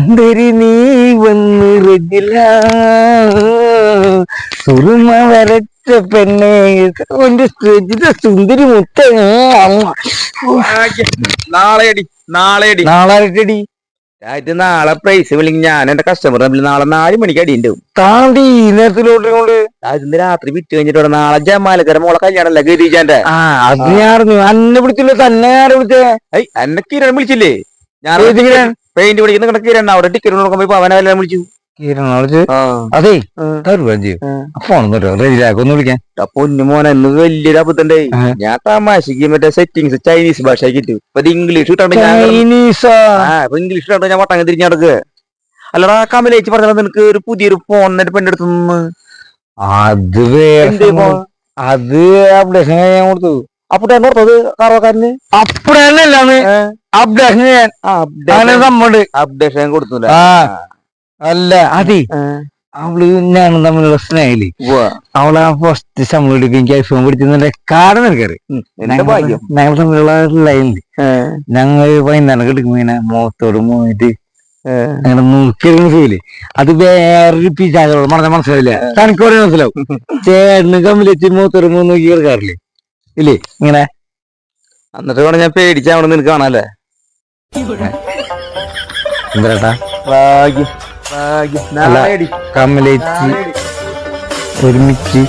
സുന്ദരി നീ വന്നിറങ്ങില്ല സുറുമ വരച്ച പെണ്ണെ എന്റെ സുന്ദരി മുത്ത നാളെ നാളെ പ്രൈസ് വിളിക്കും. ഞാൻ എന്റെ കസ്റ്റമർ തമ്മിൽ നാളെ 4 മണിക്ക് അടിയുണ്ടാവും. താണ്ടി നേരത്തിലോട്ട് ഇന്ന് രാത്രി വിറ്റ് കഴിഞ്ഞിട്ട് നാളെ ജമാലക്കര മോളെ കല്യാണല്ലേ ഗിരിജാന്റെ. അത് ഞാൻ അന്നെ വിളിച്ചില്ല, തന്നെ ആരെ വിളിച്ചേ? എന്നെ കിരൺ വിളിച്ചില്ലേ? ഞാൻ പെയിന്റ് പഠിക്കുന്ന കിരൺ അവിടെ ടിക്കറ്റ് നോക്കുമ്പോ അവനെ വിളിച്ചു. അതെ ഫോൺ ഒന്ന് വിളിക്കാൻ. പൊന്നു മോനെ ഇന്ന് വലിയൊരു അബദ്ധണ്ടേ. ഞാൻ തമാശക്ക് മറ്റേ സെറ്റിങ്സ് ചൈനീസ് ഭാഷ കിട്ടും. ഇപ്പൊ ഇംഗ്ലീഷ് ഇംഗ്ലീഷ് ഇട്ടാ ഞാൻ വട്ടങ്ങ് തിരിഞ്ഞു നടക്കുക. അല്ലടാ കമലേച്ചി പറഞ്ഞ നിനക്ക് ഒരു പുതിയൊരു ഫോൺ എന്നിട്ട് പെണ്ണെടുത്തുനിന്ന്. അത് അത് അപ്ഡേഷൻ ഞാൻ കൊടുത്തു. അപ്പുട്ടേന്ന് ഓർത്തത് കാറോക്കാരന് അപ്പുടേന്നല്ലാന്ന് അപ്ഡേഷൻ കൊടുത്തില്ല. അല്ല അതെ, അവള് ഞാനും തമ്മിലുള്ള സ്നേഹില് അവളെ ഫസ്റ്റ് ശമ്പളം എടുക്കും എനിക്ക് ഐഫോൺ പിടിച്ചതിന്റെ കാരണം എനിക്കറിയാം. ഞങ്ങൾ തമ്മിലുള്ള ലൈനില് ഞങ്ങൾ വൈകുന്നേരം കിടക്കുമ്പോ ഇങ്ങനെ മുഖത്തോട് പോയിട്ട് അങ്ങനെ നോക്കിയെടുക്കുന്ന ഫീല് അത് വേറൊരു പിച്ചാചോട് പറഞ്ഞാൽ മനസ്സിലാവില്ല. തനിക്ക് പറയാൻ മനസ്സിലാവും. ചേട്ടന് കമ്മിലെത്തി മുഖത്തോട് നോക്കി കിടക്കാറില്ലേ ഇല്ലേ ഇങ്ങനെ? എന്നിട്ട് വേണം ഞാൻ പേടിച്ചാ അവിടെ നിനക്ക് കാണാല്ലേ. എന്തേട്ടാ കമലേച്ചി ഒരുമിച്ച്